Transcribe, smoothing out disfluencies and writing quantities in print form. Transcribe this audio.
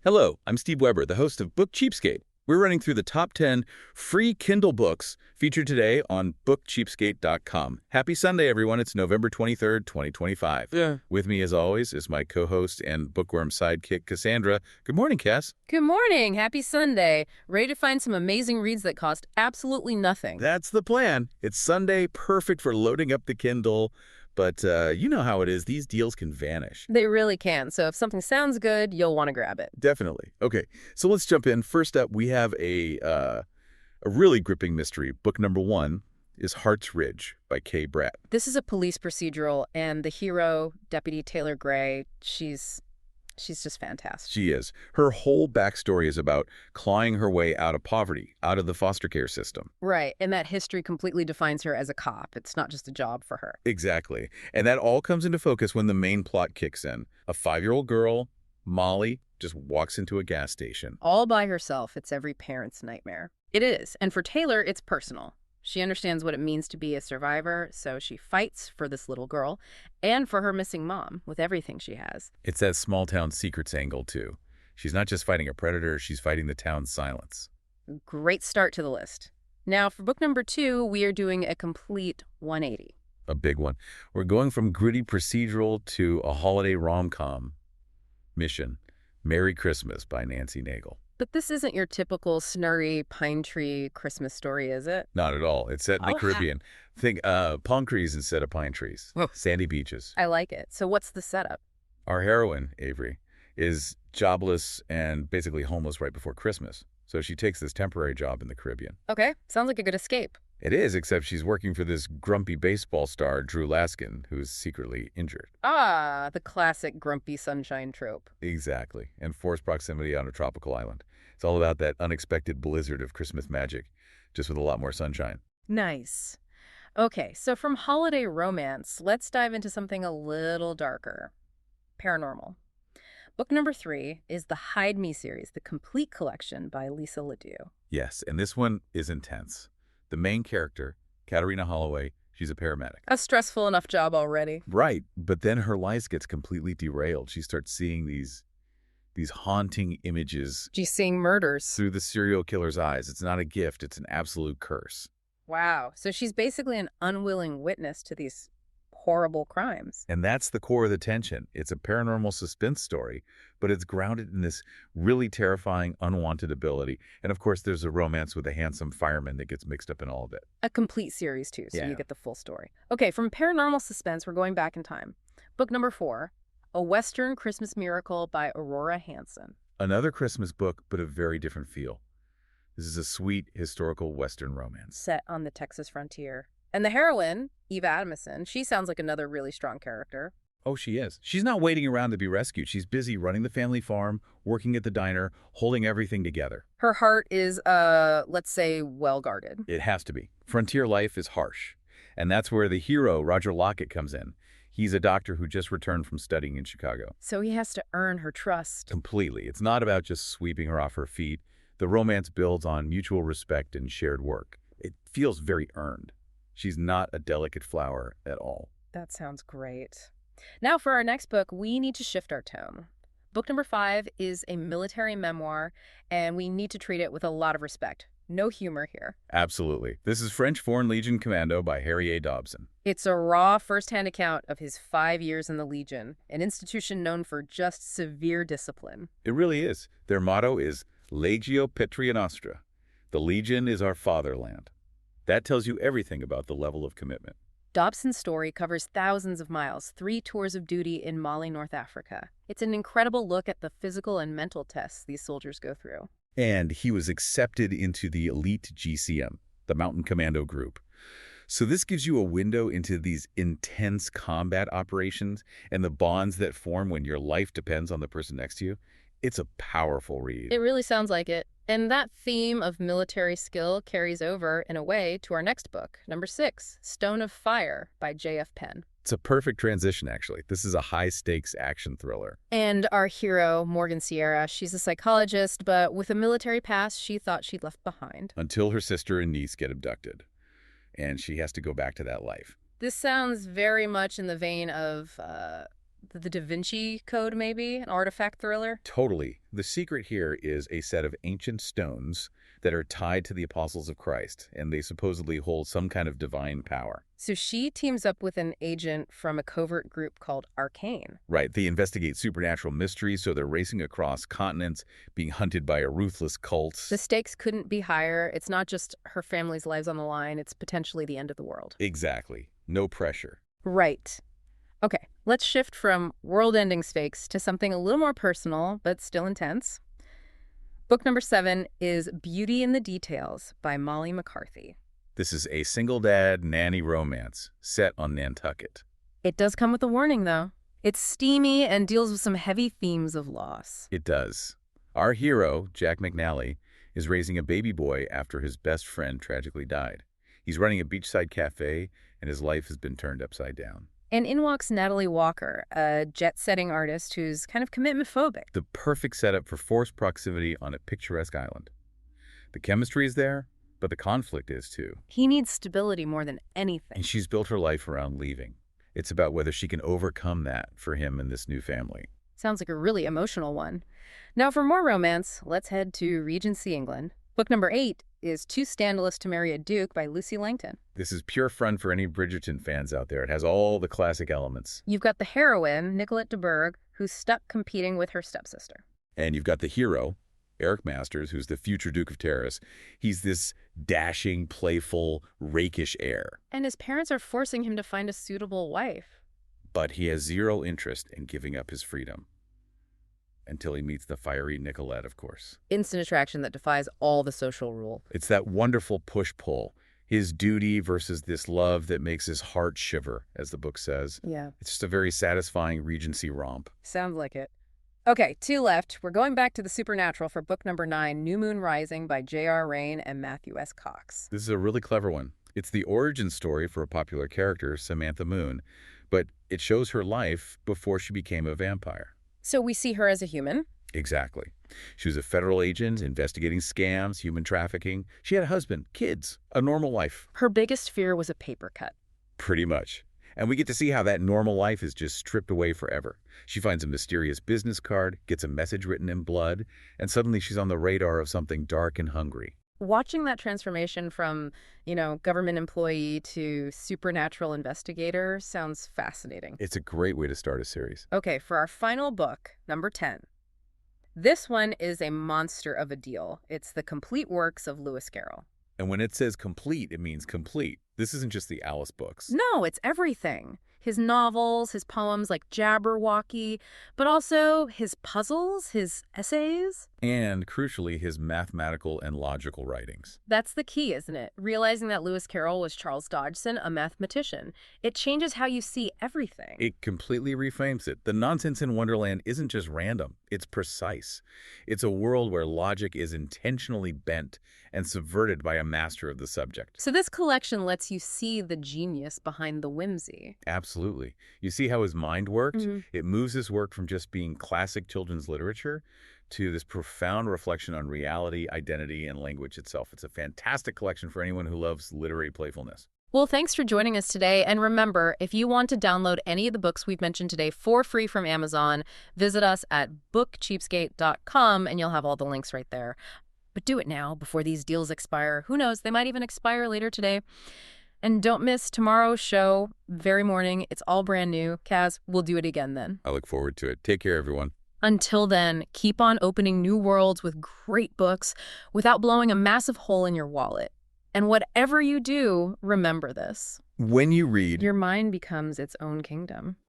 Hello, I'm Steve Weber, the host of Book Cheapskate. We're running through the top 10 free Kindle books featured today on bookcheapskate.com. Happy Sunday, everyone. It's November 23rd, 2025. Yeah. With me, as always, is my co-host and bookworm sidekick, Cassandra. Good morning, Cass. Good morning. Happy Sunday. Ready to find some amazing reads that cost absolutely nothing. That's the plan. It's Sunday, perfect for loading up the Kindle. But you know how it is. These deals can vanish. They really can. So if something sounds good, you'll want to grab it. Definitely. Okay, so let's jump in. First up, we have a really gripping mystery. Book number 1 is Hart's Ridge by K. Bratt. This is a police procedural, and the hero, Deputy Taylor Gray, she's just fantastic. She is. Her whole backstory is about clawing her way out of poverty, out of the foster care system. Right, and that history completely defines her as a cop. It's not just a job for her. Exactly. And that all comes into focus when the main plot kicks in. A 5-year-old girl, Molly, just walks into a gas station. All by herself, it's every parent's nightmare. It is, and for Taylor, it's personal. She understands what it means to be a survivor, so she fights for this little girl and for her missing mom with everything she has. It's that small-town secrets angle, too. She's not just fighting a predator, she's fighting the town's silence. Great start to the list. Now, for book number 2, we are doing a complete 180. A big one. We're going from gritty procedural to a holiday rom-com. Mission, Merry Christmas by Nancy Nagel. But this isn't your typical snurry pine tree Christmas story, is it? Not at all. It's set in the Caribbean. Think palm trees instead of pine trees. Whoa. Sandy beaches. I like it. So what's the setup? Our heroine, Avery, is jobless and basically homeless right before Christmas. So she takes this temporary job in the Caribbean. Okay, sounds like a good escape. It is, except she's working for this grumpy baseball star, Drew Laskin, who's secretly injured. Ah, the classic grumpy sunshine trope. Exactly. And forced proximity on a tropical island. It's all about that unexpected blizzard of Christmas magic, just with a lot more sunshine. Nice. Okay, so from holiday romance, let's dive into something a little darker. Paranormal. Book number 3 is the Hide Me series, the complete collection by Lisa Ledoux. Yes, and this one is intense. The main character, Katerina Holloway, she's a paramedic. A stressful enough job already. Right, but then her life gets completely derailed. She starts seeing these haunting images. She's seeing murders. Through the serial killer's eyes. It's not a gift, it's an absolute curse. Wow, so she's basically an unwilling witness to these horrible crimes. And that's the core of the tension. It's a paranormal suspense story, but it's grounded in this really terrifying, unwanted ability. And of course, there's a romance with a handsome fireman that gets mixed up in all of it. A complete series, too, so Yeah. you get the full story. Okay, from paranormal suspense, we're going back in time. Book number 4, A Western Christmas Miracle by Aurora Hanson. Another Christmas book, but a very different feel. This is a sweet, historical Western romance. Set on the Texas frontier. And the heroine, Eve Adamson, she sounds like another really strong character. Oh, she is. She's not waiting around to be rescued. She's busy running the family farm, working at the diner, holding everything together. Her heart is, let's say, well-guarded. It has to be. Frontier life is harsh. And that's where the hero, Roger Lockett, comes in. He's a doctor who just returned from studying in Chicago. So he has to earn her trust. Completely. It's not about just sweeping her off her feet. The romance builds on mutual respect and shared work. It feels very earned. She's not a delicate flower at all. That sounds great. Now for our next book, we need to shift our tone. Book number 5 is a military memoir, and we need to treat it with a lot of respect. No humor here. Absolutely. This is French Foreign Legion Commando by Harry A. Dobson. It's a raw first-hand account of his 5 years in the Legion, an institution known for just severe discipline. It really is. Their motto is Legio Patria Nostra. The Legion is our fatherland. That tells you everything about the level of commitment. Dobson's story covers thousands of miles, 3 tours of duty in Mali, North Africa. It's an incredible look at the physical and mental tests these soldiers go through. And he was accepted into the elite GCM, the Mountain Commando Group. So this gives you a window into these intense combat operations and the bonds that form when your life depends on the person next to you. It's a powerful read. It really sounds like it. And that theme of military skill carries over, in a way, to our next book, number 6, Stone of Fire by J.F. Penn. It's a perfect transition, actually. This is a high-stakes action thriller. And our hero, Morgan Sierra, she's a psychologist, but with a military past she thought she'd left behind. Until her sister and niece get abducted, and she has to go back to that life. This sounds very much in the vein of The Da Vinci Code, maybe? An artifact thriller? Totally. The secret here is a set of ancient stones that are tied to the apostles of Christ, and they supposedly hold some kind of divine power. So she teams up with an agent from a covert group called Arcane. Right, they investigate supernatural mysteries, so they're racing across continents, being hunted by a ruthless cult. The stakes couldn't be higher. It's not just her family's lives on the line, it's potentially the end of the world. Exactly. No pressure. Right. Okay, let's shift from world-ending stakes to something a little more personal, but still intense. Book number 7 is Beauty in the Details by Molly McCarthy. This is a single dad nanny romance set on Nantucket. It does come with a warning, though. It's steamy and deals with some heavy themes of loss. It does. Our hero, Jack McNally, is raising a baby boy after his best friend tragically died. He's running a beachside cafe, and his life has been turned upside down. And in walks Natalie Walker, a jet-setting artist who's kind of commitment-phobic. The perfect setup for forced proximity on a picturesque island. The chemistry is there, but the conflict is too. He needs stability more than anything. And she's built her life around leaving. It's about whether she can overcome that for him and this new family. Sounds like a really emotional one. Now for more romance, let's head to Regency, England. Book number 8 is Too Scandalous to Marry a Duke by Lucy Langton. This is pure fun for any Bridgerton fans out there. It has all the classic elements. You've got the heroine, Nicolette de Burgh, who's stuck competing with her stepsister. And you've got the hero, Eric Masters, who's the future Duke of Terrace. He's this dashing, playful, rakish heir. And his parents are forcing him to find a suitable wife. But he has zero interest in giving up his freedom. Until he meets the fiery Nicolette, of course. Instant attraction that defies all the social rule. It's that wonderful push-pull. His duty versus this love that makes his heart shiver, as the book says. Yeah. It's just a very satisfying Regency romp. Sounds like it. Okay, 2 left. We're going back to the supernatural for book number 9, New Moon Rising by J.R. Rain and Matthew S. Cox. This is a really clever one. It's the origin story for a popular character, Samantha Moon, but it shows her life before she became a vampire. So we see her as a human? Exactly. She was a federal agent investigating scams, human trafficking. She had a husband, kids, a normal life. Her biggest fear was a paper cut. Pretty much. And we get to see how that normal life is just stripped away forever. She finds a mysterious business card, gets a message written in blood, and suddenly she's on the radar of something dark and hungry. Watching that transformation from, government employee to supernatural investigator sounds fascinating. It's a great way to start a series. Okay, for our final book, number 10. This one is a monster of a deal. It's the complete works of Lewis Carroll. And when it says complete, it means complete. This isn't just the Alice books. No, it's everything. His novels, his poems like Jabberwocky, but also his puzzles, his essays. And, crucially, his mathematical and logical writings. That's the key, isn't it? Realizing that Lewis Carroll was Charles Dodgson, a mathematician. It changes how you see everything. It completely reframes it. The nonsense in Wonderland isn't just random. It's precise. It's a world where logic is intentionally bent and subverted by a master of the subject. So this collection lets you see the genius behind the whimsy. Absolutely. You see how his mind worked? Mm-hmm. It moves his work from just being classic children's literature to this profound reflection on reality, identity, and language itself. It's a fantastic collection for anyone who loves literary playfulness. Well, thanks for joining us today. And remember, if you want to download any of the books we've mentioned today for free from Amazon, visit us at bookcheapskate.com and you'll have all the links right there. But do it now before these deals expire. Who knows, they might even expire later today. And don't miss tomorrow's show, very morning. It's all brand new. Kaz, we'll do it again then. I look forward to it. Take care, everyone. Until then, keep on opening new worlds with great books without blowing a massive hole in your wallet. And whatever you do, remember this. When you read, Your mind becomes its own kingdom.